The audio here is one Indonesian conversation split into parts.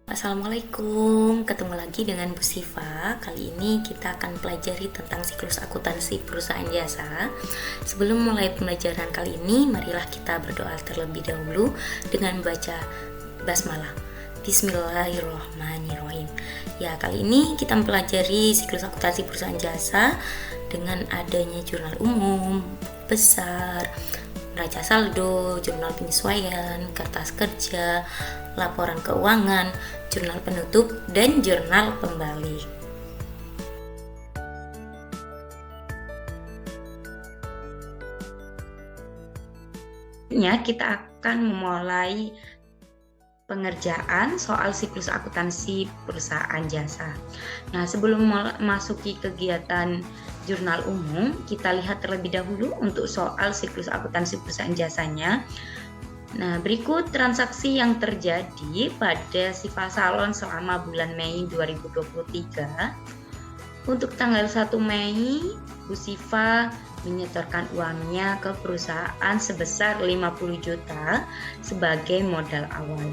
Assalamualaikum, ketemu lagi dengan Bu Siva. Kali ini kita akan pelajari tentang siklus akuntansi perusahaan jasa. Sebelum mulai pembelajaran kali ini, marilah kita berdoa terlebih dahulu dengan membaca basmalah. Bismillahirrahmanirrahim. Ya, kali ini kita mempelajari siklus akuntansi perusahaan jasa dengan adanya jurnal umum, besar, neraca saldo, jurnal penyesuaian, kertas kerja, laporan keuangan, jurnal penutup, dan jurnal pembalik. Kita akan memulai pengerjaan soal siklus akuntansi perusahaan jasa. Nah, sebelum memasuki kegiatan jurnal umum, kita lihat terlebih dahulu untuk soal siklus akuntansi perusahaan jasanya. Nah, berikut transaksi yang terjadi pada Siva Salon selama bulan Mei 2023. Untuk tanggal 1 Mei, Bu Siva menyetorkan uangnya ke perusahaan sebesar 50 juta sebagai modal awal.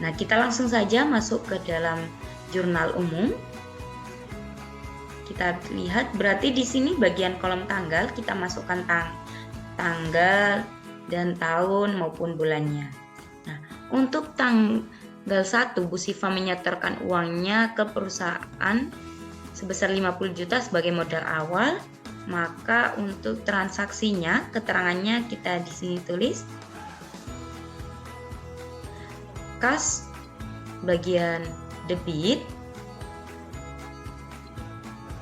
Nah, kita langsung saja masuk ke dalam jurnal umum. Kita lihat, berarti di sini bagian kolom tanggal kita masukkan tanggal dan tahun maupun bulannya. Nah, untuk tanggal 1 Bu Siva menyetorkan uangnya ke perusahaan sebesar 50 juta sebagai modal awal, maka untuk transaksinya, keterangannya kita di sini tulis kas bagian debit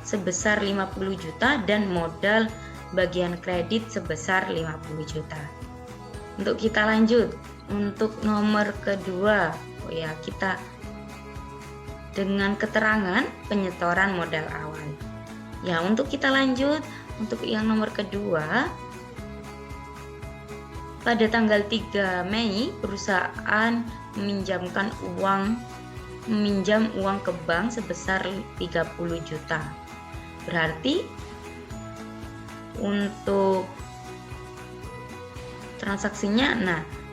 sebesar 50 juta dan modal bagian kredit sebesar 50 juta. Untuk kita lanjut, untuk nomor kedua, kita dengan keterangan penyetoran modal awal. Ya, untuk kita lanjut, untuk yang nomor kedua, pada tanggal 3 Mei, perusahaan meminjam uang ke bank sebesar 30 juta. Berarti untuk transaksinya,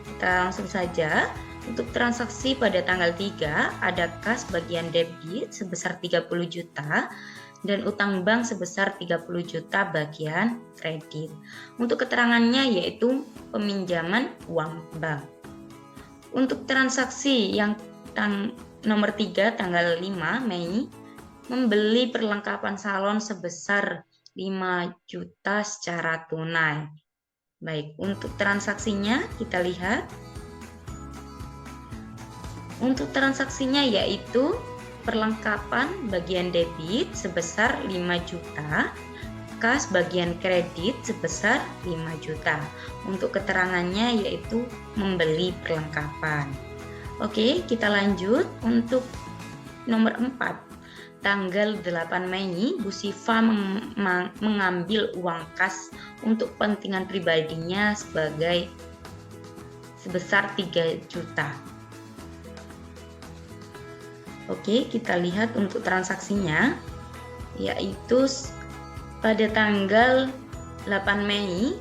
kita langsung saja. Untuk transaksi pada tanggal 3 ada kas bagian debit sebesar 30 juta dan utang bank sebesar 30 juta bagian kredit. Untuk keterangannya yaitu peminjaman uang bank. Untuk transaksi yang nomor 3 tanggal 5 Mei, membeli perlengkapan salon sebesar 5 juta secara tunai. Baik, untuk transaksinya kita lihat. Untuk transaksinya yaitu perlengkapan bagian debit sebesar 5 juta, kas bagian kredit sebesar 5 juta. Untuk keterangannya yaitu membeli perlengkapan. Oke, kita lanjut untuk nomor 4. Tanggal 8 Mei, Bu Siva mengambil uang kas untuk kepentingan pribadinya sebesar 3 juta. Oke, kita lihat untuk transaksinya, yaitu pada tanggal 8 Mei,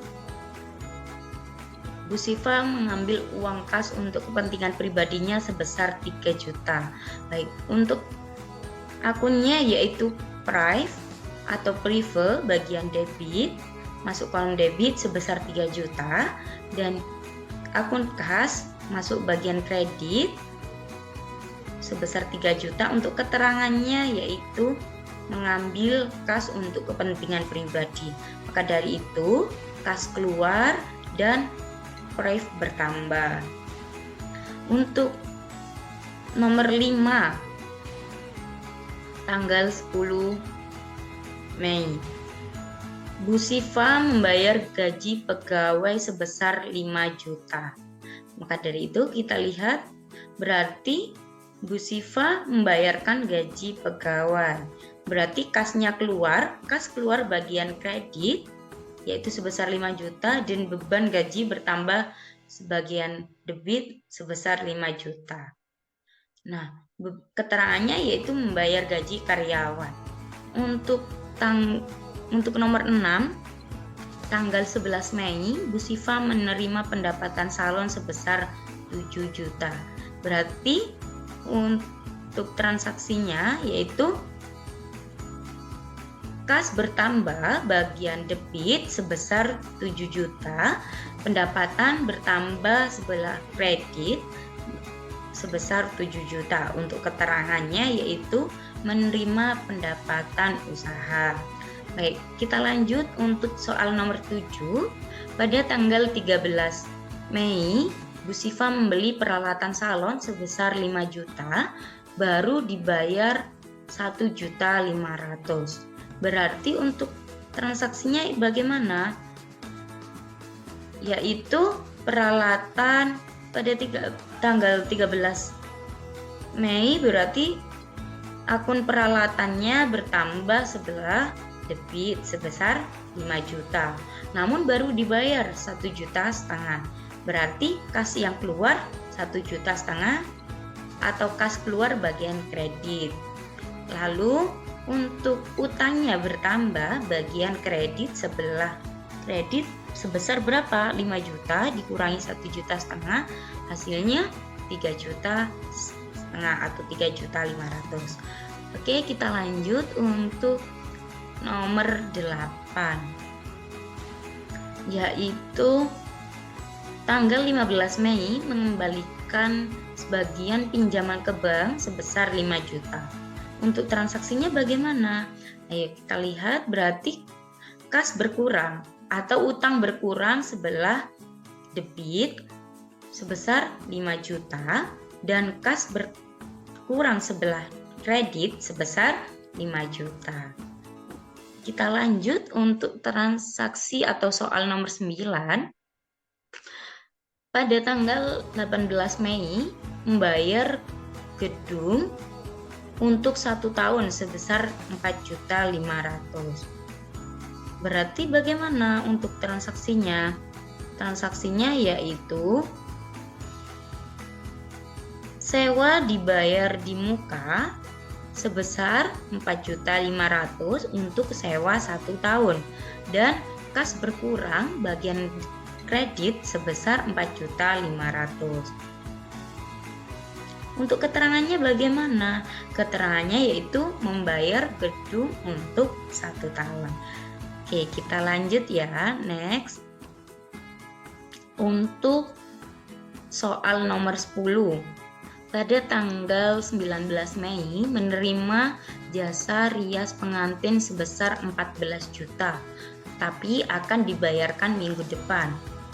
Bu Siva mengambil uang kas untuk kepentingan pribadinya sebesar 3 juta. Baik, untuk akunnya yaitu prive atau prive bagian debit, masuk kolom debit sebesar 3 juta, dan akun kas masuk bagian kredit sebesar 3 juta. Untuk keterangannya yaitu mengambil kas untuk kepentingan pribadi. Maka dari itu, kas keluar dan prive bertambah. Untuk nomor 5 tanggal 10 Mei, Bu Siva membayar gaji pegawai sebesar 5 juta. Maka dari itu kita lihat, berarti Bu Siva membayarkan gaji pegawai. Berarti kas keluar bagian kredit yaitu sebesar 5 juta dan beban gaji bertambah sebagian debit sebesar 5 juta. Nah, keterangannya yaitu membayar gaji karyawan. Untuk nomor 6 tanggal 11 Mei, Bu Siva menerima pendapatan salon sebesar 7 juta. Berarti untuk transaksinya yaitu kas bertambah bagian debit sebesar 7 juta, pendapatan bertambah sebelah kredit sebesar 7 juta. Untuk keterangannya yaitu menerima pendapatan usaha. Baik, kita lanjut untuk soal nomor 7. Pada tanggal 13 Mei, Bu Siva membeli peralatan salon sebesar 5 juta, baru dibayar 1.500.000. Berarti untuk transaksinya bagaimana? Yaitu peralatan pada tanggal 13 Mei berarti akun peralatannya bertambah sebelah debit sebesar 5 juta. Namun baru dibayar 1,5 juta. Berarti kas yang keluar 1,5 juta atau kas keluar bagian kredit. Lalu untuk utangnya bertambah bagian kredit sebelah kredit sebesar berapa? 5 juta dikurangi 1,5 juta, hasilnya 3,5 juta atau 3.500.000. Oke, kita lanjut untuk nomor 8, yaitu tanggal 15 Mei mengembalikan sebagian pinjaman ke bank sebesar 5 juta. Untuk transaksinya bagaimana? Ayo kita lihat, berarti kas berkurang atau utang berkurang sebelah debit sebesar 5 juta dan kas berkurang sebelah kredit sebesar 5 juta. Kita lanjut untuk transaksi atau soal nomor 9. Pada tanggal 18 Mei membayar gedung untuk 1 tahun sebesar 4.500.000. Berarti bagaimana untuk transaksinya? Transaksinya yaitu sewa dibayar di muka sebesar 4.500.000 untuk sewa 1 tahun dan kas berkurang bagian kredit sebesar 4.500.000. Untuk keterangannya bagaimana? Keterangannya yaitu membayar gedung untuk 1 tahun. Oke, kita lanjut ya. Next. Untuk soal nomor 10. Pada tanggal 19 Mei menerima jasa rias pengantin sebesar 14 juta, tapi akan dibayarkan minggu depan.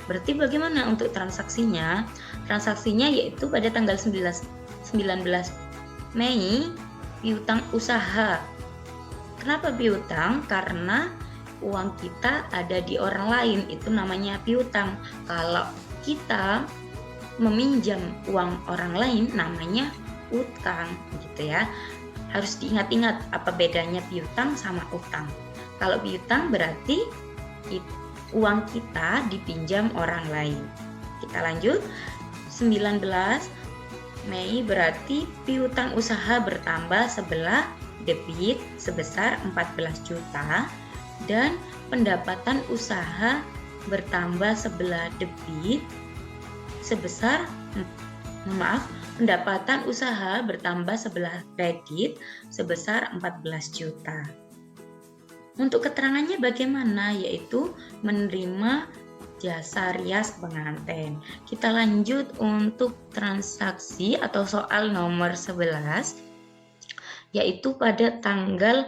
Berarti bagaimana untuk transaksinya? Transaksinya yaitu pada tanggal 19 Mei piutang usaha. Kenapa piutang? Karena uang kita ada di orang lain, itu namanya piutang. Kalau kita meminjam uang orang lain namanya utang, gitu ya. Harus diingat-ingat apa bedanya piutang sama utang. Kalau piutang berarti uang kita dipinjam orang lain. Kita lanjut. 19 Mei berarti piutang usaha bertambah sebelah debit sebesar 14 juta dan pendapatan usaha bertambah sebelah debit sebesar pendapatan usaha bertambah sebelah kredit sebesar 14 juta. Untuk keterangannya bagaimana? Yaitu menerima jasa rias pengantin. Kita lanjut untuk transaksi atau soal nomor 11, yaitu pada tanggal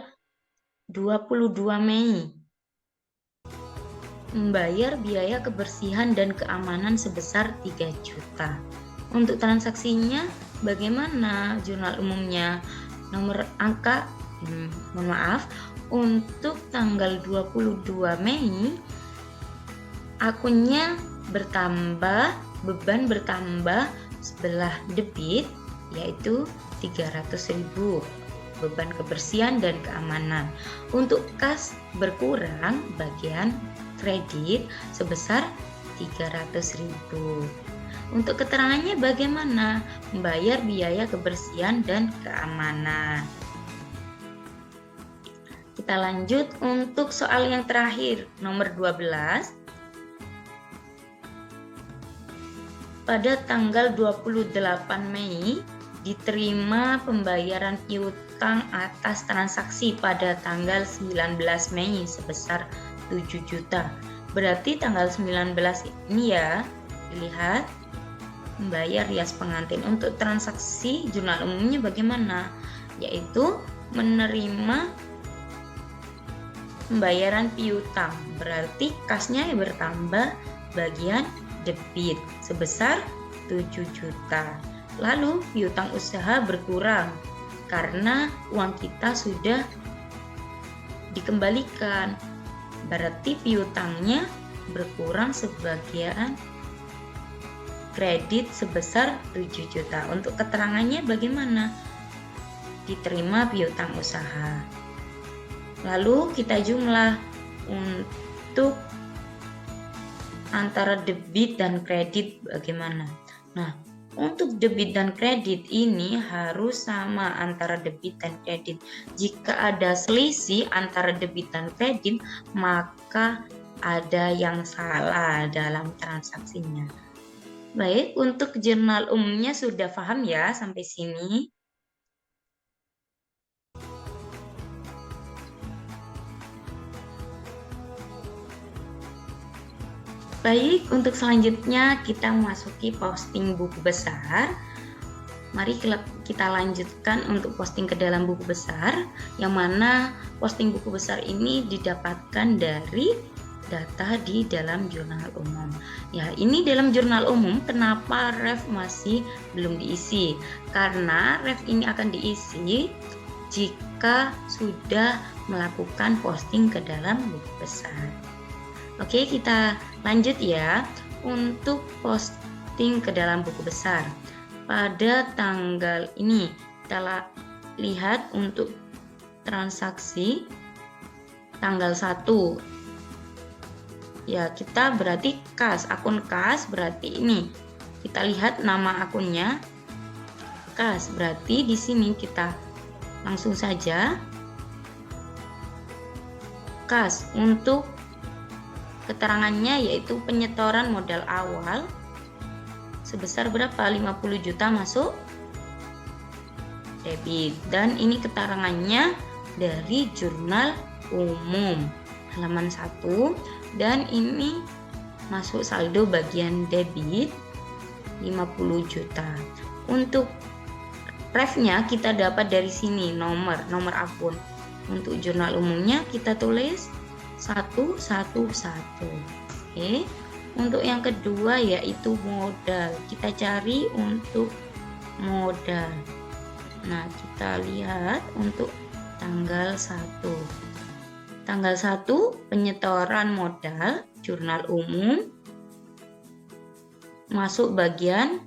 22 Mei membayar biaya kebersihan dan keamanan sebesar 3 juta. Untuk transaksinya bagaimana? Jurnal umumnya nomor angka untuk tanggal 22 Mei akunnya bertambah, beban bertambah sebelah debit yaitu 300.000 beban kebersihan dan keamanan. Untuk kas berkurang bagian kredit sebesar 300.000. Untuk keterangannya bagaimana? Membayar biaya kebersihan dan keamanan. Kita lanjut untuk soal yang terakhir, nomor 12. Pada tanggal 28 Mei diterima pembayaran piutang atas transaksi pada tanggal 19 Mei sebesar 7 juta. Berarti tanggal 19 ini ya, dilihat membayar rias pengantin. Untuk transaksi jurnal umumnya bagaimana? Yaitu menerima pembayaran piutang. Berarti kasnya bertambah bagian debit sebesar 7 juta. Lalu piutang usaha berkurang karena uang kita sudah dikembalikan. Berarti piutangnya berkurang sebagian kredit sebesar 7 juta. Untuk keterangannya bagaimana? Diterima piutang usaha. Lalu kita jumlah untuk antara debit dan kredit bagaimana? Nah, untuk debit dan kredit ini harus sama antara debit dan kredit. Jika ada selisih antara debit dan kredit, maka ada yang salah dalam transaksinya. Baik, untuk jurnal umumnya sudah paham ya sampai sini? Baik, untuk selanjutnya kita memasuki posting buku besar. Mari kita lanjutkan untuk posting ke dalam buku besar, yang mana posting buku besar ini didapatkan dari data di dalam jurnal umum. Ya, ini dalam jurnal umum kenapa ref masih belum diisi? Karena ref ini akan diisi jika sudah melakukan posting ke dalam buku besar. Oke, kita lanjut ya untuk posting ke dalam buku besar. Pada tanggal ini kita lihat untuk transaksi tanggal 1. Ya, kita berarti kas, akun kas berarti ini. Kita lihat nama akunnya kas, berarti di sini kita langsung saja kas. Untuk keterangannya yaitu penyetoran modal awal sebesar berapa? 50 juta masuk debit. Dan ini keterangannya dari jurnal umum halaman 1, dan ini masuk saldo bagian debit 50 juta. Untuk refnya kita dapat dari sini nomor akun. Untuk jurnal umumnya kita tulis 111. Oke. Untuk yang kedua yaitu modal. Kita cari untuk modal. Nah, kita lihat untuk tanggal 1. Tanggal 1 penyetoran modal jurnal umum masuk bagian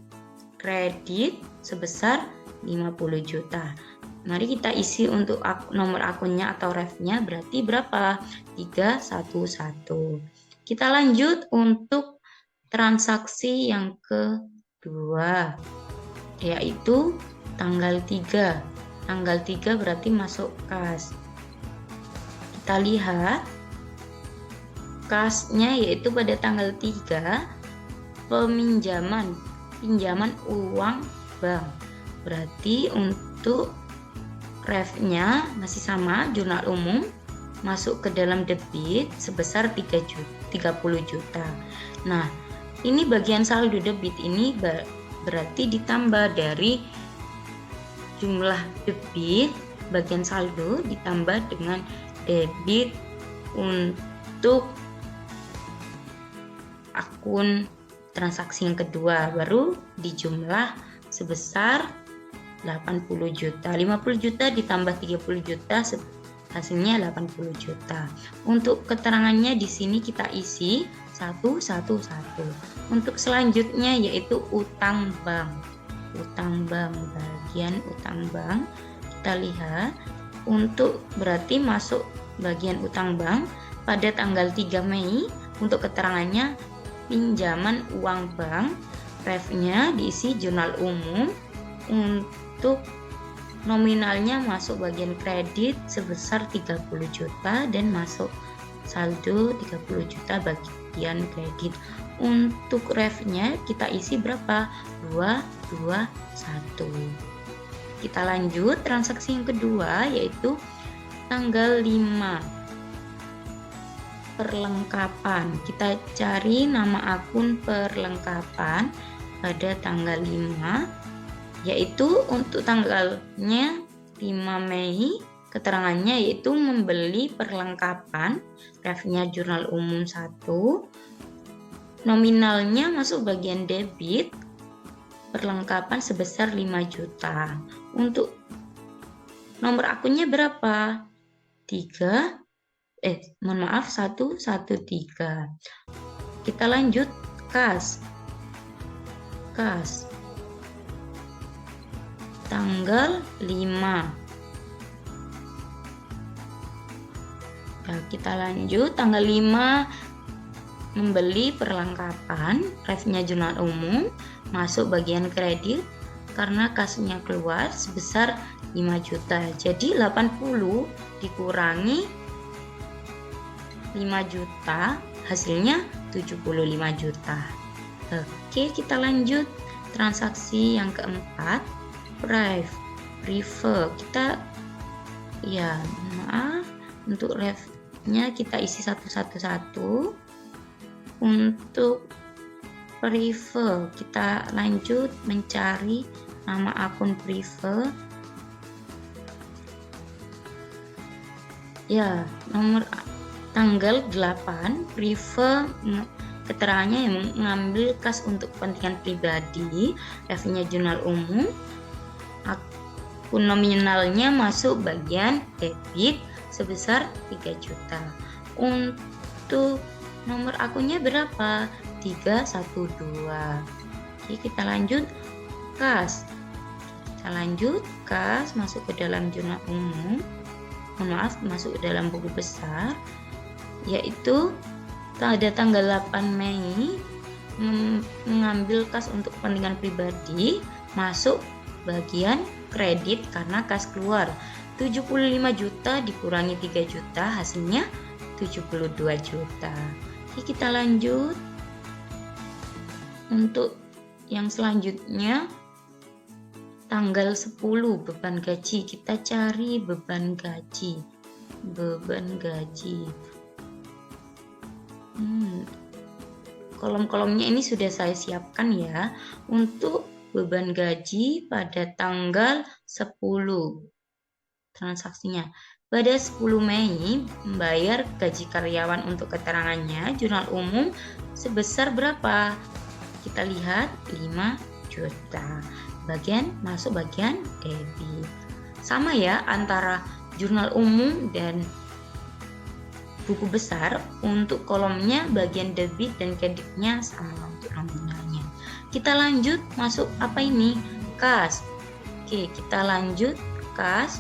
kredit sebesar 50 juta. Mari kita isi untuk nomor akunnya atau refnya, berarti berapa? 311. Kita lanjut untuk transaksi yang kedua, yaitu tanggal 3. Tanggal 3 berarti masuk kas. Kita lihat kasnya yaitu pada tanggal 3 pinjaman uang bank. Berarti untuk refnya masih sama, jurnal umum masuk ke dalam debit sebesar 30 juta. Nah, ini bagian saldo debit ini berarti ditambah dari jumlah debit bagian saldo ditambah dengan debit untuk akun transaksi yang kedua, baru dijumlah sebesar 80 juta. 50 juta ditambah 30 juta hasilnya 80 juta. Untuk keterangannya di sini kita isi 111. Untuk selanjutnya yaitu utang bank. Utang bank, bagian utang bank. Kita lihat untuk berarti masuk bagian utang bank pada tanggal 3 Mei. Untuk keterangannya pinjaman uang bank, refnya diisi jurnal umum. Untuk nominalnya masuk bagian kredit sebesar 30 juta dan masuk saldo 30 juta bagian kredit. Untuk refnya kita isi berapa? 221. kita lanjut transaksi yang kedua, yaitu tanggal 5 perlengkapan. Kita cari nama akun perlengkapan pada tanggal 5, yaitu untuk tanggalnya 5 Mei. Keterangannya yaitu membeli perlengkapan, refnya jurnal umum 1, nominalnya masuk bagian debit, perlengkapan sebesar 5 juta. Untuk nomor akunnya berapa? 113. Kita lanjut kas. Tanggal 5. Nah, kita lanjut tanggal 5 membeli perlengkapan, refnya jurnal umum, masuk bagian kredit karena kasnya keluar sebesar 5 juta. Jadi 80 dikurangi 5 juta, hasilnya 75 juta. Oke, kita lanjut transaksi yang keempat, prefer. Kita untuk refnya kita isi satu. Untuk prefer kita lanjut mencari nama akun prefer. Nomor tanggal 8 prefer keterangannya yang mengambil kas untuk kepentingan pribadi, refnya jurnal umum, akun nominalnya masuk bagian debit sebesar 3 juta. Untuk nomor akunnya berapa? 312. Oke, kita lanjut kas. Masuk ke dalam jurnal umum. Masuk ke dalam buku besar, yaitu pada tanggal 8 Mei mengambil kas untuk kepentingan pribadi, masuk bagian kredit karena kas keluar 75 juta dikurangi 3 juta, hasilnya 72 juta. Oke, kita lanjut. Untuk yang selanjutnya tanggal 10 beban gaji. Kita cari beban gaji. Kolom-kolomnya ini sudah saya siapkan ya. Untuk beban gaji pada tanggal 10. Transaksinya pada 10 Mei membayar gaji karyawan untuk keterangannya jurnal umum sebesar berapa? Kita lihat 5 juta. Masuk bagian debit. Sama ya antara jurnal umum dan buku besar. Untuk kolomnya bagian debit dan kreditnya sama untuk nominalnya. Kita lanjut masuk apa ini? Kas. Oke, kita lanjut kas.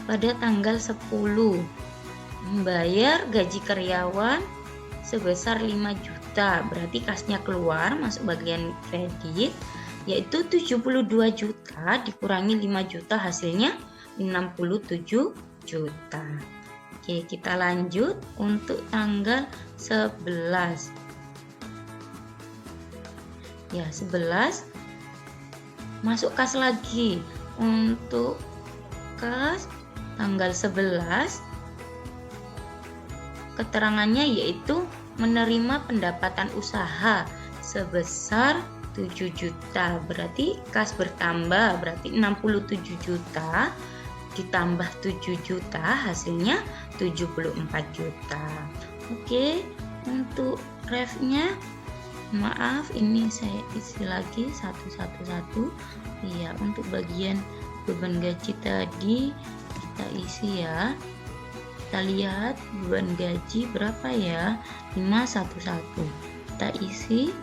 Pada tanggal 10 membayar gaji karyawan sebesar 5 juta, berarti kasnya keluar masuk bagian kredit, yaitu 72 juta dikurangi 5 juta, hasilnya 67 juta. Oke, kita lanjut untuk tanggal 11. 11 masuk kas lagi. Untuk kas tanggal 11 keterangannya yaitu menerima pendapatan usaha sebesar 7 juta, berarti kas bertambah, berarti 67 juta ditambah 7 juta, hasilnya 74 juta. Oke, untuk refnya maaf ini saya isi lagi satu. Untuk bagian beban gaji tadi kita isi ya. Kita lihat beban gaji berapa ya? 511. Kita isi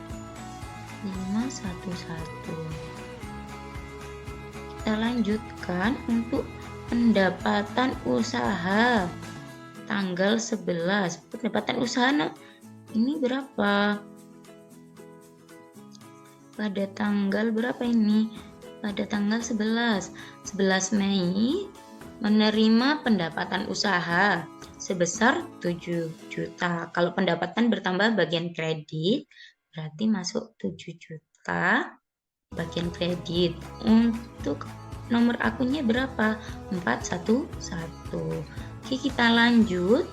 511. Kita lanjutkan untuk pendapatan usaha tanggal 11. Pendapatan usaha ini berapa? Pada tanggal berapa ini? Pada tanggal 11 Mei menerima pendapatan usaha sebesar 7 juta. Kalau pendapatan bertambah bagian kredit, berarti masuk 7 juta. bagian kredit. Untuk nomor akunnya berapa? 411. Oke, kita lanjut.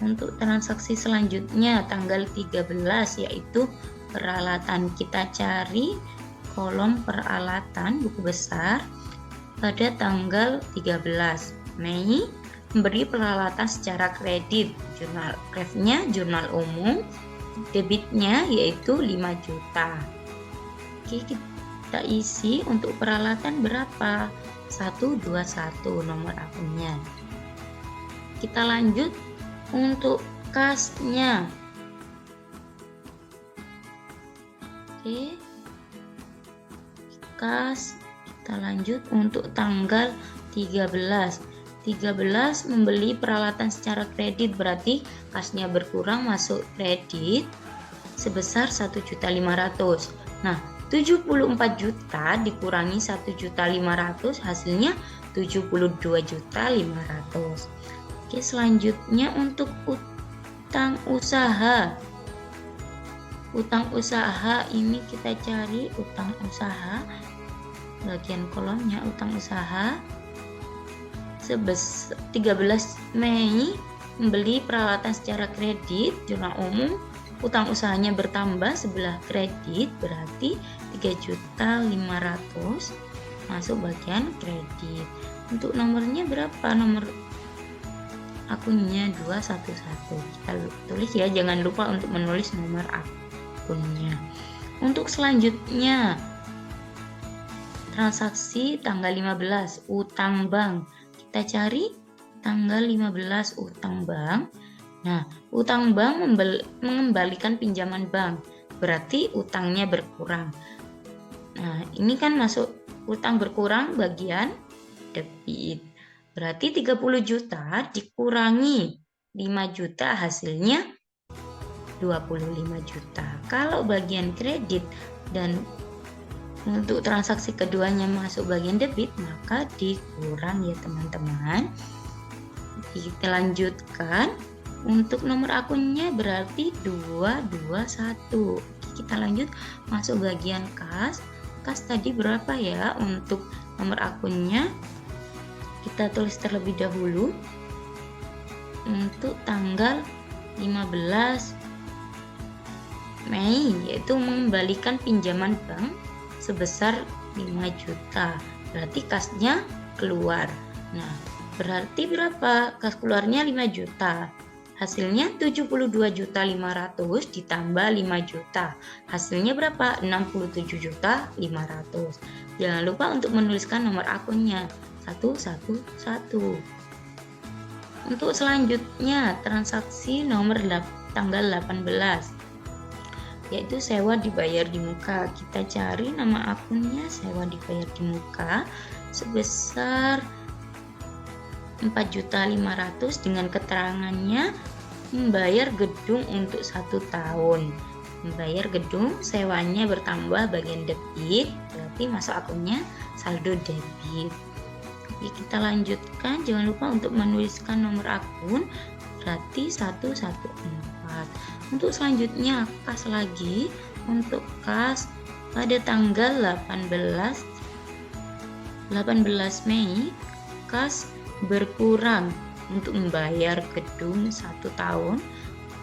Untuk transaksi selanjutnya tanggal 13, yaitu peralatan. Kita cari kolom peralatan buku besar pada tanggal 13 Mei, memberi peralatan secara kredit. Jurnal refnya jurnal umum, debitnya yaitu 5 juta. Oke, kita isi untuk peralatan berapa? 121 nomor akunnya. Kita lanjut untuk kasnya. Oke, kas. Kita lanjut untuk tanggal 13 membeli peralatan secara kredit, berarti kasnya berkurang, masuk kredit sebesar 1.500.000. Nah, 74 juta dikurangi 1.500.000 hasilnya 72.500.000. Oke, selanjutnya untuk utang usaha. Utang usaha ini kita cari utang usaha, bagian kolomnya utang usaha. 13 Mei membeli peralatan secara kredit, jurnal umum, utang usahanya bertambah sebelah kredit, berarti 3.500.000 masuk bagian kredit. Untuk nomornya berapa? Nomor akunnya 211. Kita tulis ya, jangan lupa untuk menulis nomor akunnya. Untuk selanjutnya transaksi tanggal 15, utang bank. Kita cari tanggal 15 utang bank. Nah, utang bank mengembalikan pinjaman bank, berarti utangnya berkurang. Nah, ini kan masuk utang berkurang bagian debit. Berarti 30 juta dikurangi 5 juta hasilnya 25 juta. Kalau bagian kredit dan untuk transaksi keduanya masuk bagian debit, maka dikurang ya teman-teman. Kita lanjutkan. Untuk nomor akunnya berarti 221. Kita lanjut masuk bagian kas. Kas tadi berapa ya? Untuk nomor akunnya kita tulis terlebih dahulu. Untuk tanggal 15 Mei, yaitu mengembalikan pinjaman bank sebesar 5 juta. Berarti kasnya keluar. Nah, berarti berapa? Kas keluarnya 5 juta. Hasilnya 72.500.000 ditambah 5 juta. Hasilnya berapa? 67.500.000. Jangan lupa untuk menuliskan nomor akunnya 111. Untuk selanjutnya transaksi nomor tanggal 18, yaitu sewa dibayar di muka. Kita cari nama akunnya sewa dibayar di muka sebesar 4.500.000 dengan keterangannya membayar gedung untuk 1 tahun. Membayar gedung, sewanya bertambah bagian debit, berarti masuk akunnya saldo debit. Oke, kita lanjutkan. Jangan lupa untuk menuliskan nomor akun, berarti 114. Untuk selanjutnya kas lagi. Untuk kas pada tanggal 18 Mei, kas berkurang untuk membayar gedung 1 tahun,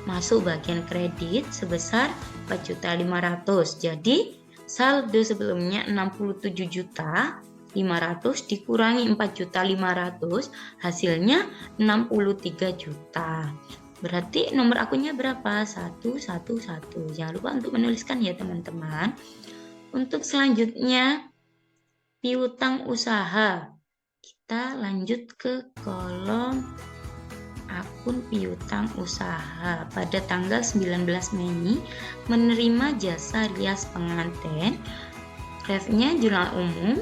masuk bagian kredit sebesar 4.500.000. Jadi saldo sebelumnya 67.500.000 dikurangi 4.500.000, hasilnya 63 juta. Berarti nomor akunnya berapa? 111. Jangan lupa untuk menuliskan ya teman-teman. Untuk selanjutnya piutang usaha. Kita lanjut ke kolom akun piutang usaha. Pada tanggal 19 Mei menerima jasa rias pengantin. Refnya jurnal umum.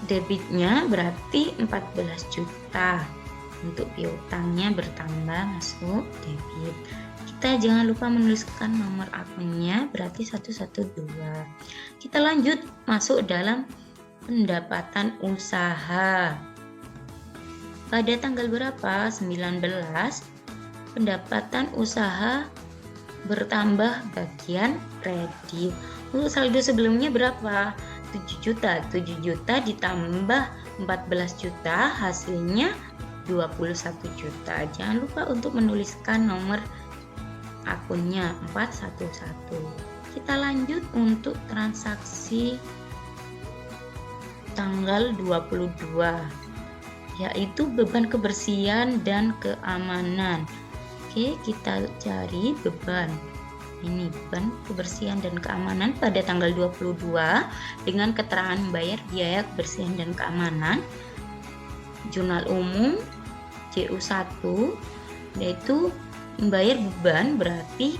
Debitnya berarti 14 juta. Untuk piutangnya bertambah masuk debit. Kita jangan lupa menuliskan nomor akunnya, berarti 112. Kita lanjut masuk dalam pendapatan usaha. Pada tanggal berapa? 19. Pendapatan usaha bertambah bagian kredit. Untuk saldo sebelumnya berapa? 7 juta. 7 juta ditambah 14 juta, hasilnya 21 juta. Jangan lupa untuk menuliskan nomor akunnya 411. Kita lanjut untuk transaksi tanggal 22, yaitu beban kebersihan dan keamanan. Oke, kita cari beban. Ini beban kebersihan dan keamanan pada tanggal 22 dengan keterangan membayar biaya kebersihan dan keamanan. Jurnal umum JU1, yaitu membayar beban, berarti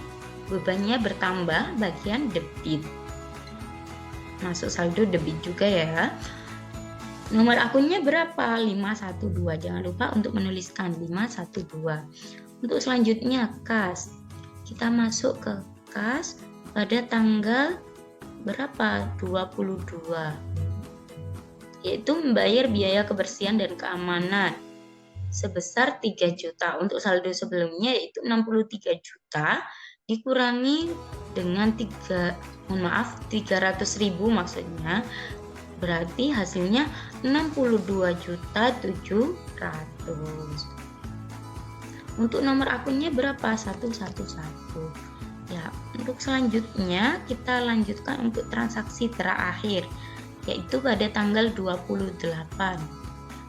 bebannya bertambah bagian debit. Masuk saldo debit juga ya. Nomor akunnya berapa? 512. Jangan lupa untuk menuliskan 512. Untuk selanjutnya kas. Kita masuk ke kas pada tanggal berapa? 22. Yaitu membayar biaya kebersihan dan keamanan sebesar 3 juta. Untuk saldo sebelumnya yaitu 63 juta dikurangi dengan 300.000 maksudnya. Berarti hasilnya 62.700.000. Untuk nomor akunnya berapa? 111. Ya, untuk selanjutnya kita lanjutkan untuk transaksi terakhir, yaitu pada tanggal 28,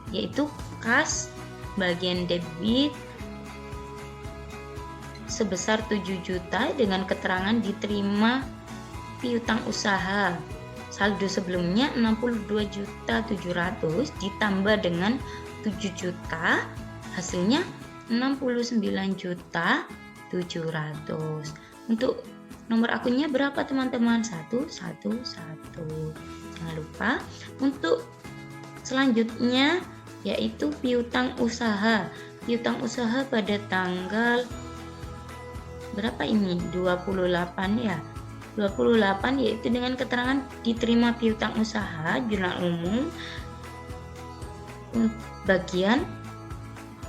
yaitu kas bagian debit sebesar 7 juta dengan keterangan diterima piutang usaha. Saldo sebelumnya 62.700.000 ditambah dengan 7 juta, hasilnya 69.700.000. Untuk nomor akunnya berapa teman-teman? 111. Jangan lupa. Untuk selanjutnya yaitu piutang usaha. Piutang usaha pada tanggal berapa ini? 28 ya. 28 yaitu dengan keterangan diterima piutang usaha jurnal umum bagian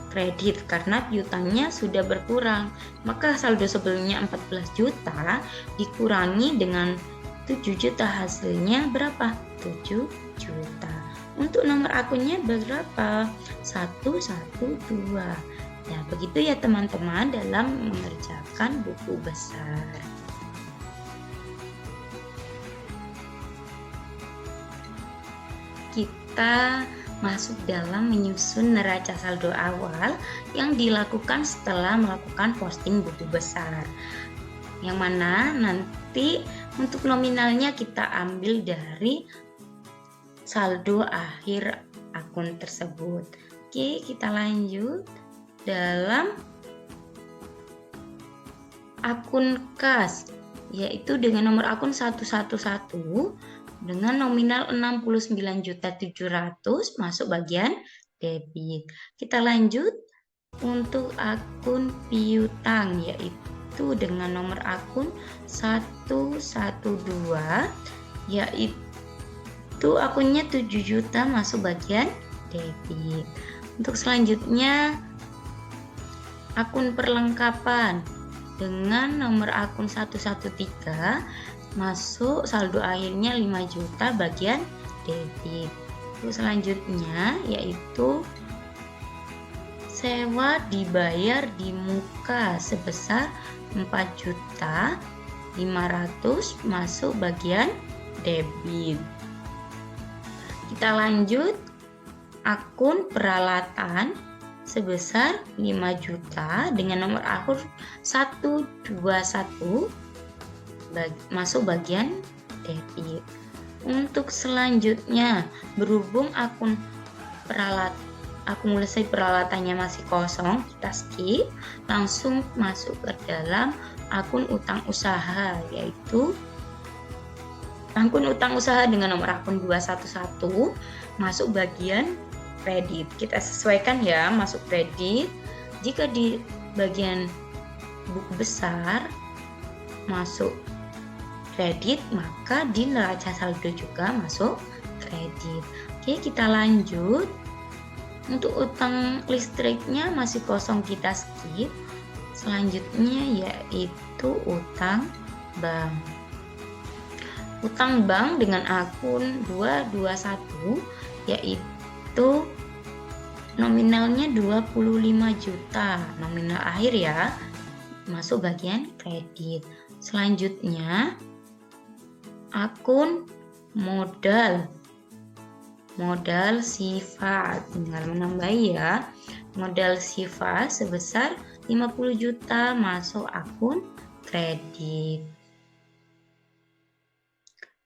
kredit karena piutangnya sudah berkurang, maka saldo sebelumnya 14 juta dikurangi dengan 7 juta, hasilnya berapa? 7 juta. Untuk nomor akunnya berapa? 112. Ya, begitu ya teman-teman dalam mengerjakan buku besar. Kita masuk dalam menyusun neraca saldo awal yang dilakukan setelah melakukan posting buku besar, yang mana nanti untuk nominalnya kita ambil dari saldo akhir akun tersebut. Oke, kita lanjut dalam akun kas, yaitu dengan nomor akun 111 dengan nominal 69.700.000 masuk bagian debit. Kita lanjut untuk akun piutang, yaitu dengan nomor akun 112, yaitu akunnya 7 juta masuk bagian debit. Untuk selanjutnya akun perlengkapan dengan nomor akun 113 masuk saldo akhirnya 5 juta bagian debit. Terus selanjutnya yaitu sewa dibayar di muka sebesar 4.500.000 masuk bagian debit. Kita lanjut akun peralatan sebesar 5 juta dengan nomor akun 121 masuk bagian debit. Untuk selanjutnya, berhubung akumulasi peralatannya masih kosong, kita skip, langsung masuk ke dalam akun utang usaha, yaitu akun utang usaha dengan nomor akun 211 masuk bagian kredit. Kita sesuaikan ya, masuk kredit. Jika di bagian buku besar masuk kredit, maka di neraca saldo juga masuk kredit. Oke, kita lanjut. Untuk utang listriknya masih kosong, kita skip. Selanjutnya yaitu utang bank. utang bank dengan akun 221 yaitu nominalnya 25 juta, nominal akhir ya, masuk bagian kredit. Selanjutnya akun modal sifat, tinggal menambah ya, modal sifat sebesar 50 juta masuk akun kredit.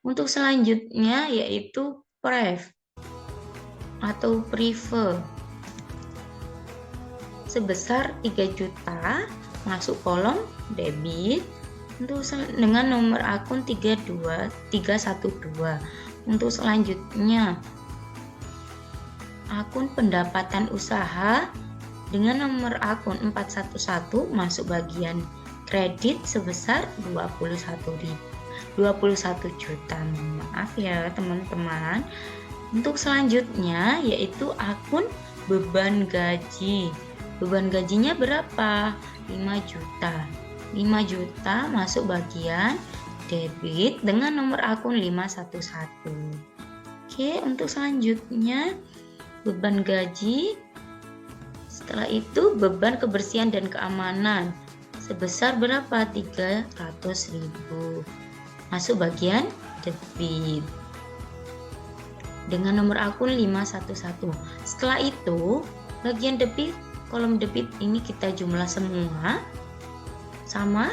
Untuk selanjutnya yaitu pref atau prive sebesar 3 juta masuk kolom debit untuk dengan nomor akun 312. Untuk selanjutnya akun pendapatan usaha dengan nomor akun 411 masuk bagian kredit sebesar 21 juta. Maaf ya teman-teman. Untuk selanjutnya yaitu akun beban gaji. Beban gajinya berapa? 5 juta. 5 juta masuk bagian debit dengan nomor akun 511. Oke, untuk selanjutnya beban gaji. Setelah itu beban kebersihan dan keamanan sebesar berapa? 300.000. Masuk bagian debit dengan nomor akun 511. Setelah itu bagian debit, kolom debit ini kita jumlah semua, sama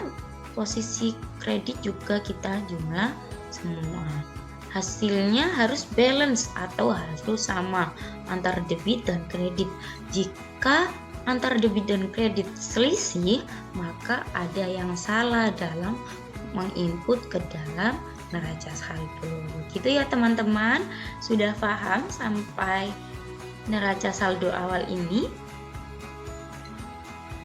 posisi kredit juga kita jumlah semua. Hasilnya harus balance atau harus sama antara debit dan kredit. Jika antara debit dan kredit selisih, maka ada yang salah dalam menginput ke dalam neraca saldo. Gitu ya teman-teman, sudah paham sampai neraca saldo awal ini?